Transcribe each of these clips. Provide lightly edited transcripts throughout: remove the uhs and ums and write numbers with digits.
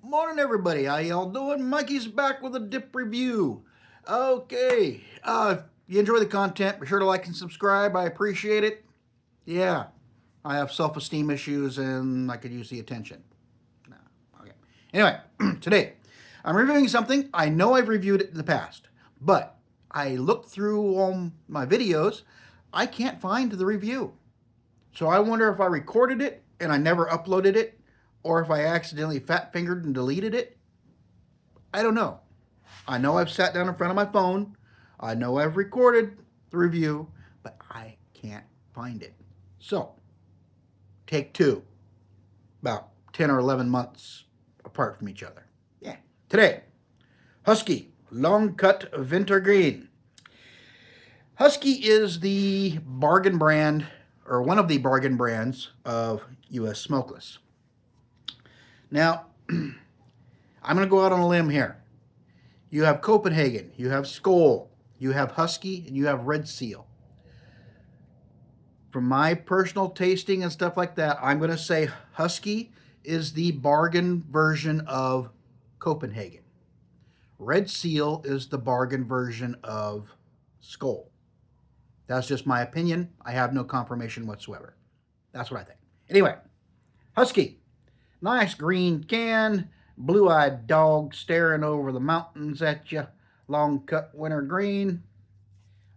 Morning, everybody. How y'all doing? Mikey's back with a dip review. Okay. You enjoy the content, be sure to like and subscribe. I appreciate it. Yeah, I have self-esteem issues and I could use the attention. No. Okay. Anyway, today I'm reviewing something. I know I've reviewed it in the past, but I looked through all my videos. I can't find the review. So I wonder if I recorded it and I never uploaded it, or if I accidentally fat fingered and deleted it. I don't know. I know I've sat down in front of my phone. I know I've recorded the review, but I can't find it. So, take two, about 10 or 11 months apart from each other. Yeah. Today, Husky Long Cut Wintergreen. Husky is the bargain brand, or one of the bargain brands of U.S. Smokeless. Now, I'm going to go out on a limb here. You have Copenhagen, you have Skoal, you have Husky, and you have Red Seal. From my personal tasting and stuff like that, I'm going to say Husky is the bargain version of Copenhagen. Red Seal is the bargain version of Skoal. That's just my opinion. I have no confirmation whatsoever. That's what I think. Anyway, Husky. Nice green can, blue-eyed dog staring over the mountains at you. Long cut wintergreen.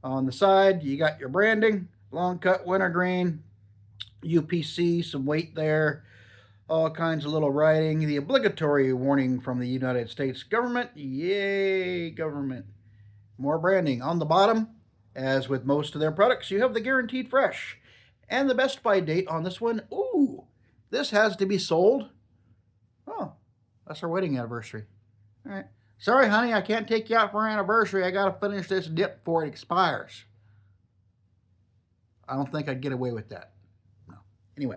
On the side, you got your branding. Long cut wintergreen. UPC, some weight there. All kinds of little writing. The obligatory warning from the United States government. Yay, government. More branding. On the bottom, as with most of their products, you have the guaranteed fresh. And the best by date on this one, ooh, this has to be sold. Oh, that's our wedding anniversary. All right. Sorry, honey, I can't take you out for our anniversary. I got to finish this dip before it expires. I don't think I'd get away with that. No. Anyway,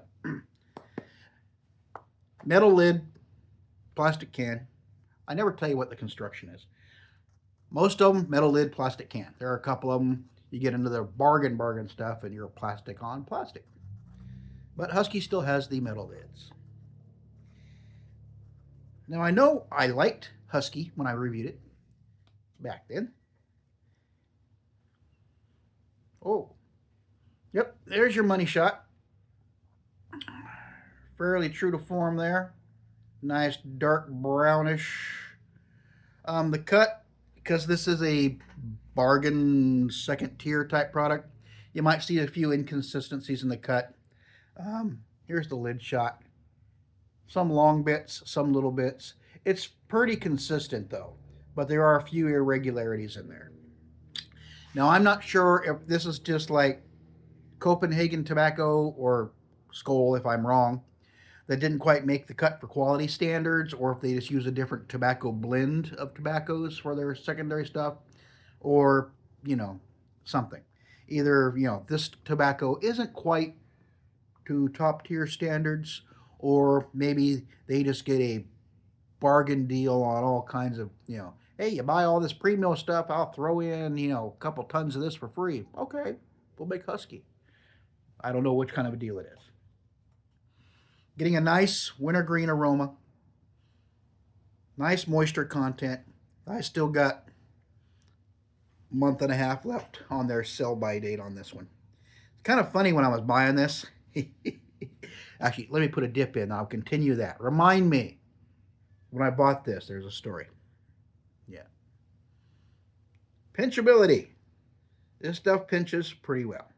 metal lid, plastic can. I never tell you what the construction is. Most of them, metal lid, plastic can. There are a couple of them, you get into the bargain stuff and you're plastic on plastic. But Husky still has the metal lids. Now, I know I liked Husky when I reviewed it back then. Oh, yep, there's your money shot. Fairly true to form there. Nice dark brownish. The cut, because this is a bargain second tier type product, you might see a few inconsistencies in the cut. Here's the lid shot. Some long bits, some little bits. It's pretty consistent though, but there are a few irregularities in there. Now, I'm not sure if this is just like Copenhagen tobacco or Skoal, if I'm wrong, that didn't quite make the cut for quality standards, or if they just use a different tobacco blend of tobaccos for their secondary stuff, or, something. Either, this tobacco isn't quite to top tier standards, or maybe they just get a bargain deal on all kinds of, hey, you buy all this pre-mill stuff, I'll throw in, a couple tons of this for free. Okay, we'll make Husky. I don't know which kind of a deal it is. Getting a nice wintergreen aroma, nice moisture content. I still got a month and a half left on their sell-by date on this one. It's kind of funny when I was buying this. Actually, let me put a dip in. I'll continue that. Remind me when I bought this. There's a story. Yeah. Pinchability. This stuff pinches pretty well.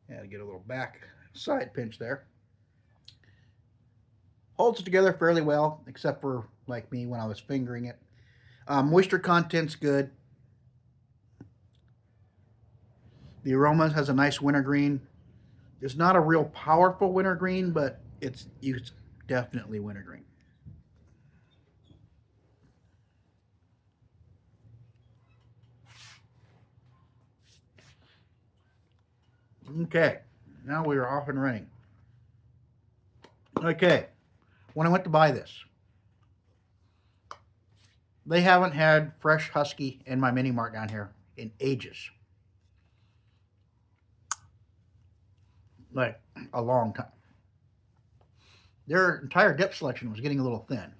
Yeah, to get a little back side pinch there. Holds it together fairly well, except for like me when I was fingering it. Moisture content's good. The aroma has a nice wintergreen. It's not a real powerful wintergreen, but it's definitely wintergreen. Okay, now we are off and running. Okay, when I went to buy this, they haven't had fresh Husky in my mini mart down here in ages. Like, a long time. Their entire dip selection was getting a little thin.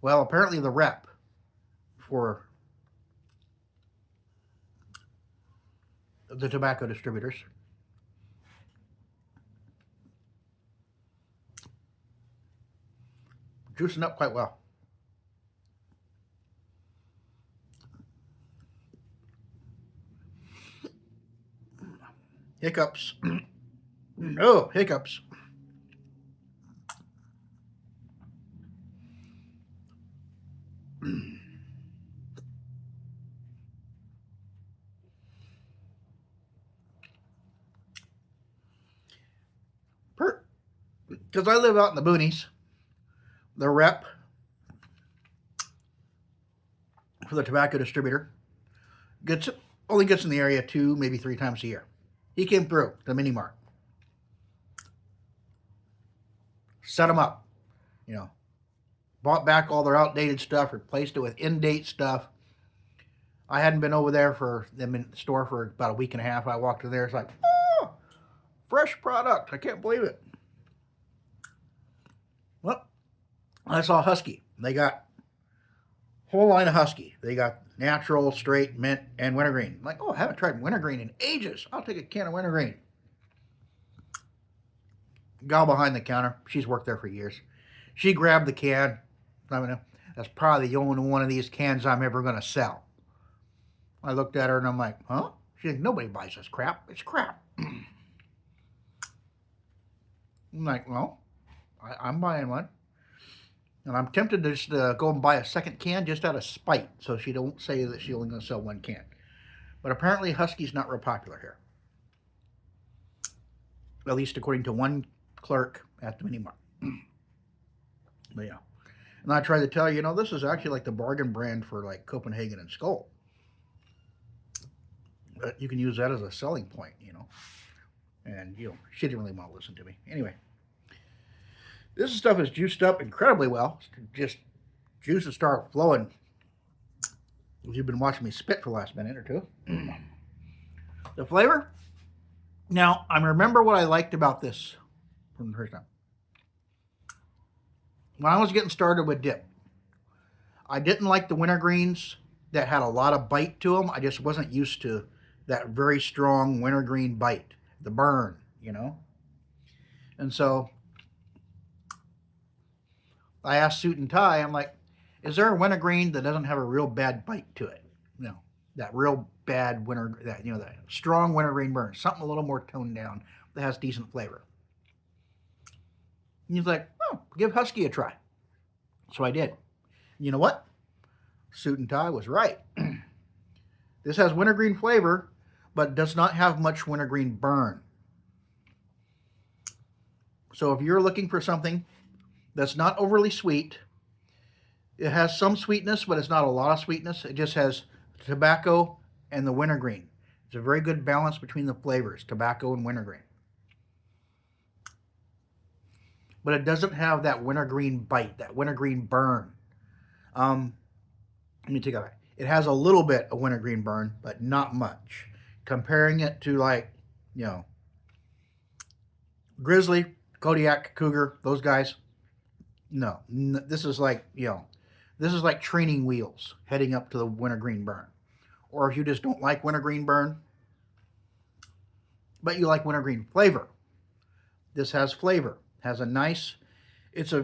Well, apparently the rep for the tobacco distributors juicing up quite well. Hiccups. Oh, hiccups. Because I live out in the boonies, the rep for the tobacco distributor only gets in the area 2, maybe 3 times a year. He came through the mini mart, set them up, bought back all their outdated stuff, replaced it with in-date stuff. I hadn't been over there for them in the store for about a week and a half. I walked in there, it's like, oh, fresh product. I can't believe it. Well, I saw Husky. They got a whole line of Husky. They got natural, straight, mint, and wintergreen. I'm like, oh, I haven't tried wintergreen in ages. I'll take a can of wintergreen. Gal behind the counter, she's worked there for years. She grabbed the can. I mean, that's probably the only one of these cans I'm ever going to sell. I looked at her and I'm like, huh? She's like, nobody buys this crap. It's crap. I'm like, well, I'm buying one. And I'm tempted to just go and buy a second can just out of spite, so she don't say that she's only going to sell one can. But apparently Husky's not real popular here. At least according to one clerk at the mini mart. But yeah. And I tried to tell you, this is actually like the bargain brand for like Copenhagen and Skull. But you can use that as a selling point, And, she didn't really want to listen to me. Anyway. This stuff is juiced up incredibly well. Just juices start flowing. If you've been watching me spit for the last minute or two. The flavor. Now, I remember what I liked about this from the first time. When I was getting started with dip, I didn't like the wintergreens that had a lot of bite to them. I just wasn't used to that very strong wintergreen bite. The burn, And so I asked Suit and Tie, I'm like, is there a wintergreen that doesn't have a real bad bite to it? That real bad that strong wintergreen burn, something a little more toned down that has decent flavor. And he's like, oh, give Husky a try. So I did. You know what? Suit and Tie was right. This has wintergreen flavor, but does not have much wintergreen burn. So if you're looking for something that's not overly sweet, it has some sweetness, but it's not a lot of sweetness. It just has tobacco and the wintergreen. It's a very good balance between the flavors, tobacco and wintergreen. But it doesn't have that wintergreen bite, that wintergreen burn. Let me take it back. It has a little bit of wintergreen burn, but not much. Comparing it to Grizzly, Kodiak, Cougar, those guys. No, this is like, this is like training wheels heading up to the wintergreen burn. Or if you just don't like wintergreen burn, but you like wintergreen flavor, this has flavor. Has a nice, I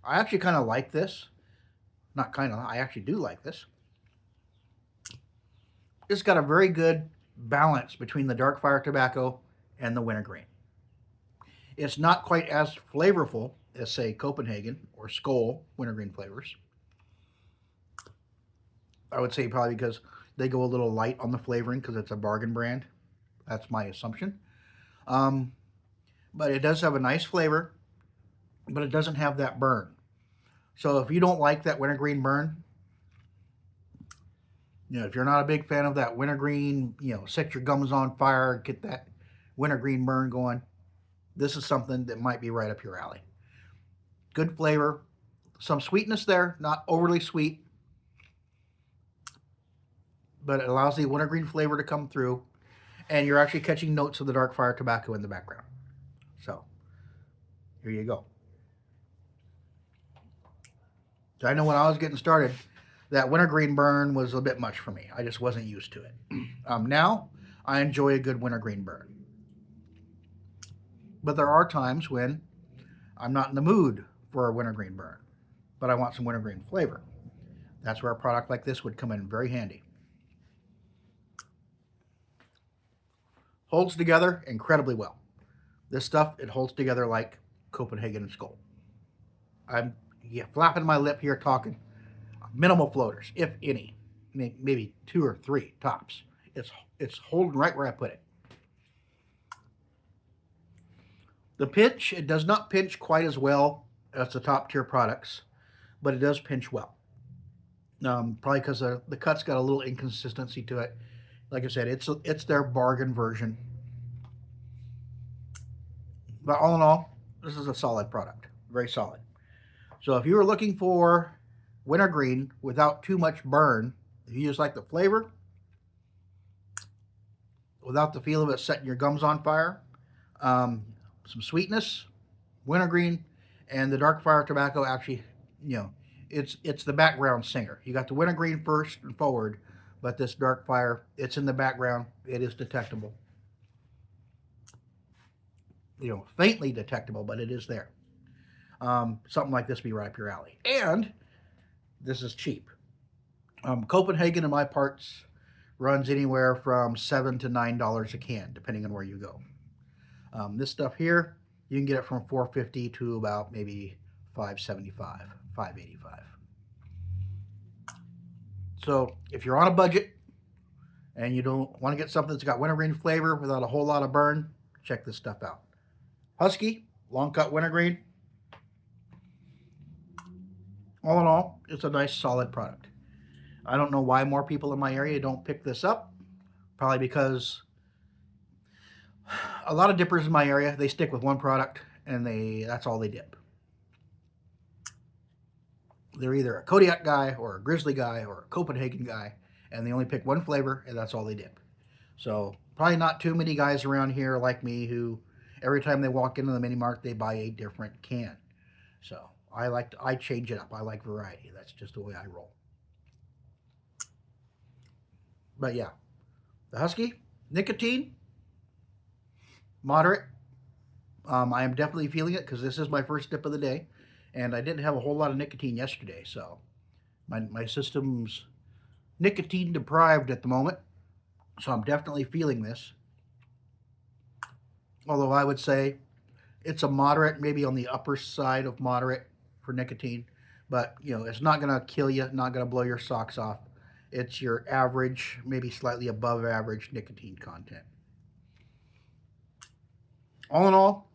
actually kind of like this. Not kind of, I actually do like this. It's got a very good balance between the dark fire tobacco and the wintergreen. It's not quite as flavorful as, say, Copenhagen or Skoal wintergreen flavors. I would say probably because they go a little light on the flavoring because it's a bargain brand. That's my assumption. But it does have a nice flavor, but it doesn't have that burn. So if you don't like that wintergreen burn, if you're not a big fan of that wintergreen, set your gums on fire, get that wintergreen burn going, this is something that might be right up your alley. Good flavor, some sweetness there, not overly sweet, but it allows the wintergreen flavor to come through. and you're actually catching notes of the dark fire tobacco in the background. So here you go. So I know when I was getting started, that wintergreen burn was a bit much for me. I just wasn't used to it. Now I enjoy a good wintergreen burn, but there are times when I'm not in the mood for a wintergreen burn, but I want some wintergreen flavor. That's where a product like this would come in very handy. Holds together incredibly well. This stuff, it holds together like Copenhagen and Skull. I'm flapping my lip here talking minimal floaters, if any, maybe 2 or 3 tops. It's holding right where I put it. The pinch, it does not pinch quite as well as the top tier products, but it does pinch well. Probably because the cut's got a little inconsistency to it. Like I said, it's their bargain version. But all in all, this is a solid product, very solid. So if you were looking for wintergreen without too much burn, if you just like the flavor, without the feel of it setting your gums on fire, some sweetness, wintergreen, and the dark fire tobacco actually, it's the background singer. You got the wintergreen first and forward, but this dark fire, it's in the background. It is detectable. Faintly detectable, but it is there. Something like this be right up your alley. And this is cheap. Copenhagen, in my parts, runs anywhere from $7 to $9 a can, depending on where you go. This stuff here, you can get it from $4.50 to about maybe $5.75, $5.85. So if you're on a budget and you don't want to get something that's got wintergreen flavor without a whole lot of burn, check this stuff out. Husky, long cut wintergreen. All in all, it's a nice solid product. I don't know why more people in my area don't pick this up. Probably because a lot of dippers in my area, they stick with one product and that's all they dip. They're either a Kodiak guy or a Grizzly guy or a Copenhagen guy, and they only pick one flavor and that's all they dip. So probably not too many guys around here like me who every time they walk into the mini mart, they buy a different can. So I change it up. I like variety. That's just the way I roll. But yeah, the Husky, nicotine, moderate. I am definitely feeling it because this is my first dip of the day, and I didn't have a whole lot of nicotine yesterday, so my system's nicotine deprived at the moment, so I'm definitely feeling this. Although I would say it's a moderate, maybe on the upper side of moderate for nicotine, but it's not going to kill you, not going to blow your socks off. It's your average, maybe slightly above average nicotine content. All in all,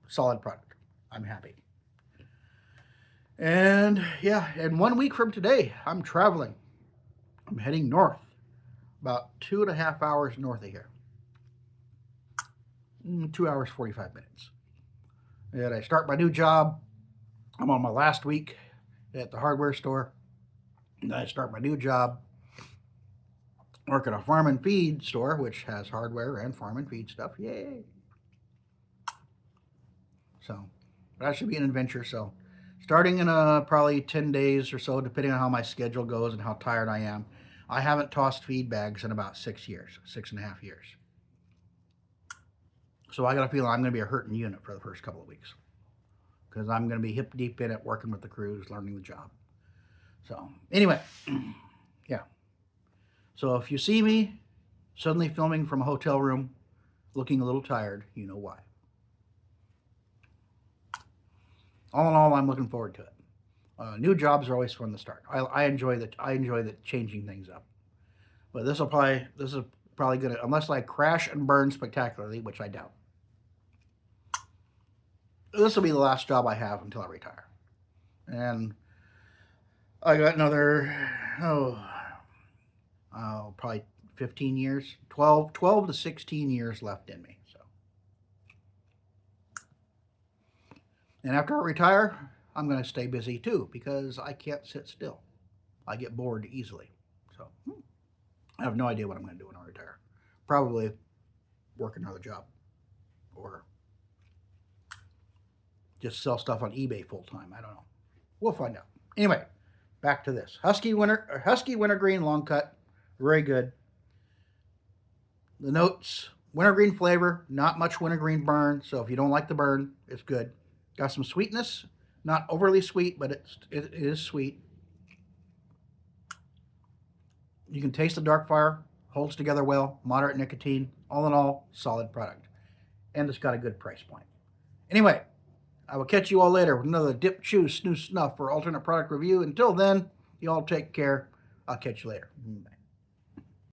solid product. I'm happy. And yeah, and 1 week from today, I'm traveling. I'm heading north, about 2.5 hours north of here. 2 hours, 45 minutes. And I start my new job. I'm on my last week at the hardware store. And I start my new job. Work at a farm and feed store, which has hardware and farm and feed stuff. Yay! So that should be an adventure. So starting in probably 10 days or so, depending on how my schedule goes and how tired I am. I haven't tossed feed bags in about 6 years, 6.5 years. So I got a feeling I'm going to be a hurting unit for the first couple of weeks because I'm going to be hip deep in it, working with the crews, learning the job. So anyway, yeah. So if you see me suddenly filming from a hotel room, looking a little tired, you know why. All in all, I'm looking forward to it. New jobs are always fun to start. I enjoy the changing things up. But this is probably gonna, unless I crash and burn spectacularly, which I doubt. This will be the last job I have until I retire. And I got another probably 15 years, 12 to 16 years left in me. So, and after I retire, I'm going to stay busy too because I can't sit still. I get bored easily. So I have no idea what I'm going to do when I retire. Probably work another job or just sell stuff on eBay full time. I don't know. We'll find out. Anyway, back to this Husky wintergreen long cut, very good. The notes, wintergreen flavor, not much wintergreen burn. So if you don't like the burn, it's good. Got some sweetness, not overly sweet, but it is sweet. You can taste the dark fire, holds together well, moderate nicotine. All in all, solid product. And it's got a good price point. Anyway, I will catch you all later with another dip, chew, snooze, snuff or alternate product review. Until then, you all take care. I'll catch you later. Bye.